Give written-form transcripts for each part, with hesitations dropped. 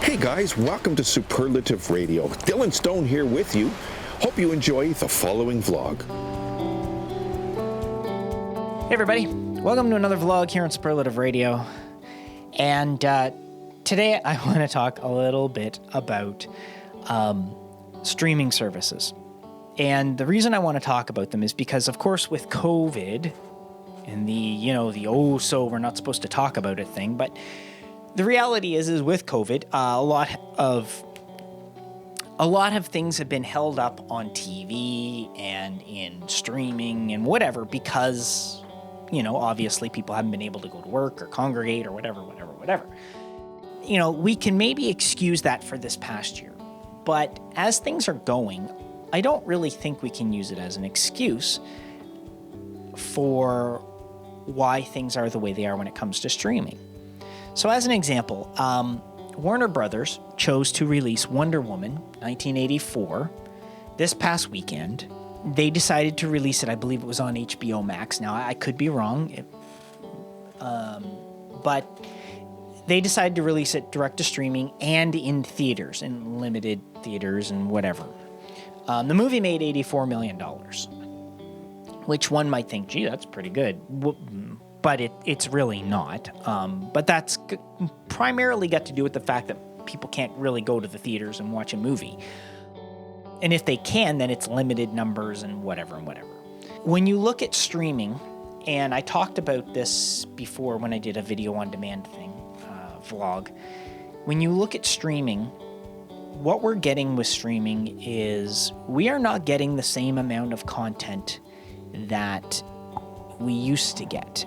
Hey guys, welcome to Superlative Radio. Dylan Stone here with you. Hope you enjoy the following vlog. Hey everybody, welcome to another vlog here on Superlative Radio. And today I want to talk a little bit about streaming services. And the reason I want to talk about them is because, of course, with COVID and the oh so we're not supposed to talk about it thing, but the reality is with COVID, a lot of things have been held up on TV and in streaming and whatever because, obviously people haven't been able to go to work or congregate or whatever. We can maybe excuse that for this past year. But as things are going, I don't really think we can use it as an excuse for why things are the way they are when it comes to streaming. So as an example, Warner Brothers chose to release Wonder Woman 1984 this past weekend. They decided to release it, I believe it was on HBO Max. Now, I could be wrong, but they decided to release it direct to streaming and in theaters, in limited theaters and whatever. The movie made $84 million, which one might think, gee, that's pretty good. But it's really not. But that's primarily got to do with the fact that people can't really go to the theaters and watch a movie. And if they can, then it's limited numbers and whatever. When you look at streaming, and I talked about this before when I did a video on demand thing, vlog. When you look at streaming, what we're getting with streaming is we are not getting the same amount of content that we used to get.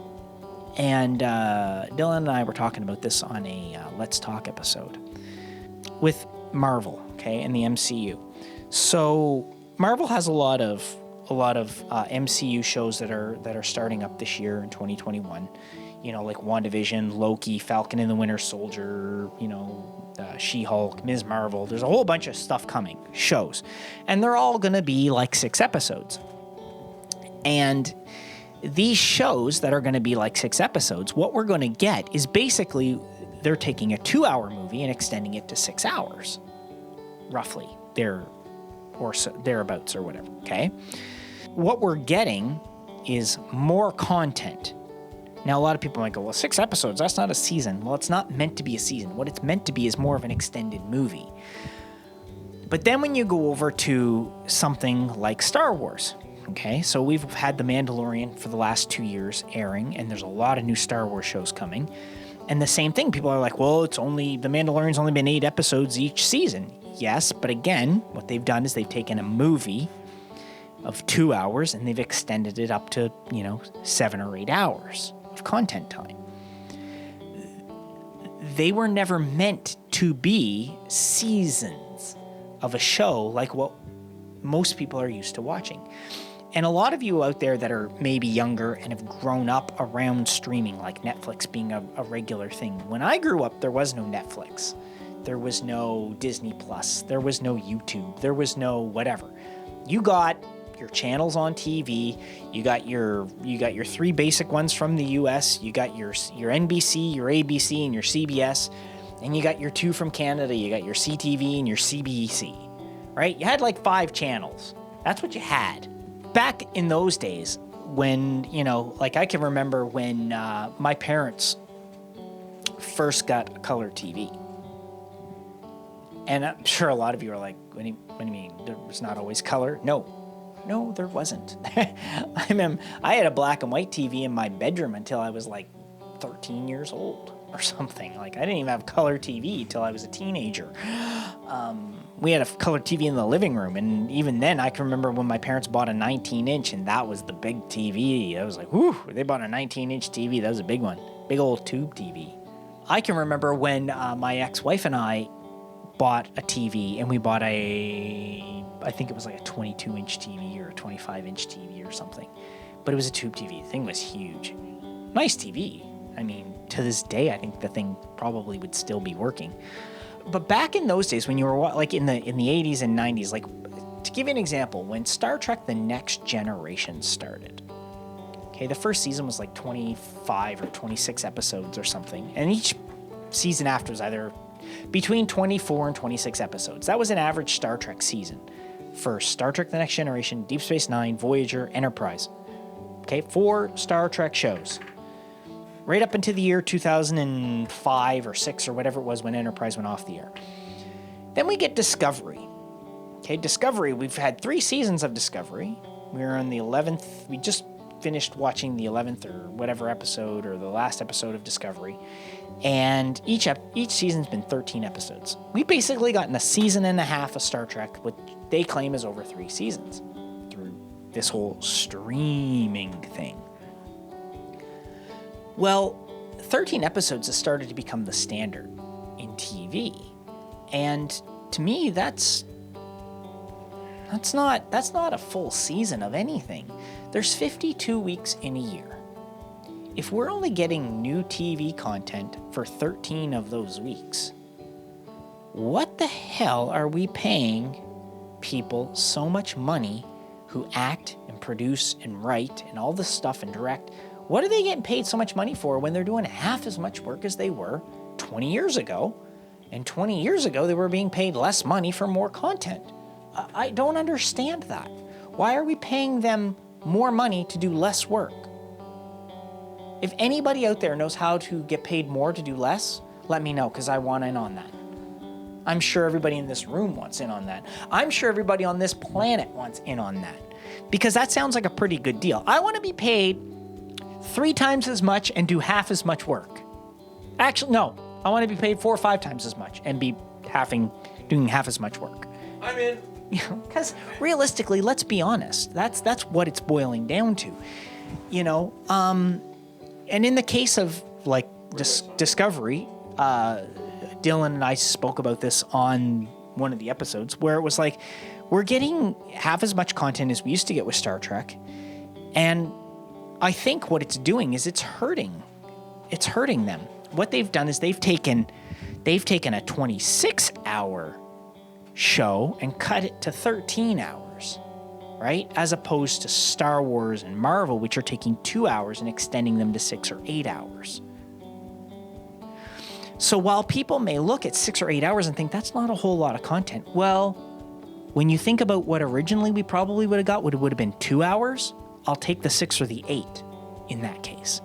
And Dylan and I were talking about this on a Let's Talk episode with Marvel, okay, and the MCU. So Marvel has a lot of MCU shows that are starting up this year in 2021. Like WandaVision, Loki, Falcon and the Winter Soldier, She-Hulk, Ms. Marvel. There's a whole bunch of stuff coming, shows. And they're all going to be like 6 episodes. And these shows that are going to be like 6 episodes, what we're going to get is basically they're taking a 2-hour movie and extending it to 6 hours, roughly, thereabouts or whatever, okay? What we're getting is more content. Now, a lot of people might go, well, 6 episodes, that's not a season. Well, it's not meant to be a season. What it's meant to be is more of an extended movie. But then when you go over to something like Star Wars, okay, so we've had The Mandalorian for the last 2 years airing, and there's a lot of new Star Wars shows coming. And the same thing, people are like, well, The Mandalorian's only been 8 episodes each season. Yes, but again, what they've done is they've taken a movie of 2 hours and they've extended it up to, 7 or 8 hours of content time. They were never meant to be seasons of a show like what most people are used to watching. And a lot of you out there that are maybe younger and have grown up around streaming, like Netflix being a regular thing. When I grew up, there was no Netflix. There was no Disney Plus. There was no YouTube. There was no whatever. You got your channels on TV. You got your 3 basic ones from the US. You got your NBC, your ABC, and your CBS. And you got your 2 from Canada. You got your CTV and your CBC. Right? You had like 5 channels. That's what you had. Back in those days, when, I can remember when my parents first got a color TV. And I'm sure a lot of you are like, what do you mean? There was not always color? No, there wasn't. I remember I had a black and white TV in my bedroom until I was like 13 years old or something. Like, I didn't even have color TV until I was a teenager. We had a color TV in the living room, and even then, I can remember when my parents bought a 19-inch, and that was the big TV. I was like, whew, they bought a 19-inch TV. That was a big one. Big old tube TV. I can remember when my ex-wife and I bought a TV, and we bought I think it was like a 22-inch TV or a 25-inch TV or something. But it was a tube TV. The thing was huge. Nice TV. I mean, to this day, I think the thing probably would still be working. But back in those days, when you were like in the 80s and 90s, like to give you an example, when Star Trek: The Next Generation started, okay, the first season was like 25 or 26 episodes or something, and each season after was either between 24 and 26 episodes. That was an average Star Trek season for Star Trek The Next Generation, Deep Space Nine, Voyager, Enterprise. Okay, 4 Star Trek shows. Right up into the year 2005 or 6 or whatever it was when Enterprise went off the air. Then we get Discovery. Okay, Discovery, we've had 3 seasons of Discovery. We're on the 11th, we just finished watching the 11th or whatever episode or the last episode of Discovery. And each season's been 13 episodes. We've basically gotten a season and a half of Star Trek, what they claim is over 3 seasons through this whole streaming thing. Well, 13 episodes has started to become the standard in TV. And to me, that's not a full season of anything. There's 52 weeks in a year. If we're only getting new TV content for 13 of those weeks, what the hell are we paying people so much money who act and produce and write and all this stuff and direct? What are they getting paid so much money for when they're doing half as much work as they were 20 years ago? And 20 years ago, they were being paid less money for more content. I don't understand that. Why are we paying them more money to do less work? If anybody out there knows how to get paid more to do less, let me know, because I want in on that. I'm sure everybody in this room wants in on that. I'm sure everybody on this planet wants in on that, because that sounds like a pretty good deal. I want to be paid 3 times as much and do half as much work. Actually, no. I want to be paid 4 or 5 times as much and be doing half as much work. I'm in. Because realistically, let's be honest. That's what it's boiling down to. And in the case of like Discovery, Dylan and I spoke about this on one of the episodes where it was like, we're getting half as much content as we used to get with Star Trek. And I think what it's doing is it's hurting them. What they've done is they've taken a 26-hour show and cut it to 13 hours, right? As opposed to Star Wars and Marvel, which are taking 2 hours and extending them to 6 or 8 hours. So while people may look at 6 or 8 hours and think that's not a whole lot of content, well, when you think about what originally we probably would have got, would have been 2 hours, I'll take the 6 or the 8 in that case.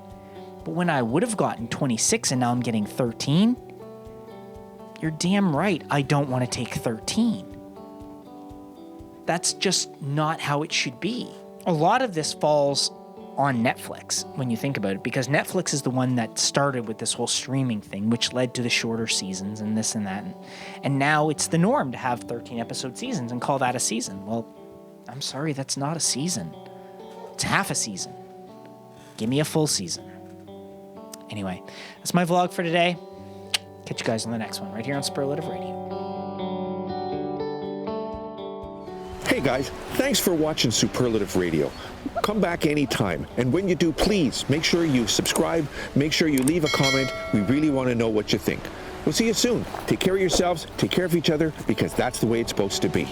But when I would have gotten 26 and now I'm getting 13, you're damn right I don't want to take 13. That's just not how it should be. A lot of this falls on Netflix when you think about it, because Netflix is the one that started with this whole streaming thing, which led to the shorter seasons and this and that. And now it's the norm to have 13 episode seasons and call that a season. Well, I'm sorry, that's not a season. It's half a season. Give me a full season. Anyway, that's my vlog for today. Catch you guys on the next one right here on Superlative Radio. Hey guys, thanks for watching Superlative Radio. Come back anytime, and when you do, please make sure you subscribe, make sure you leave a comment. We really want to know what you think. We'll see you soon. Take care of yourselves, take care of each other, because that's the way it's supposed to be.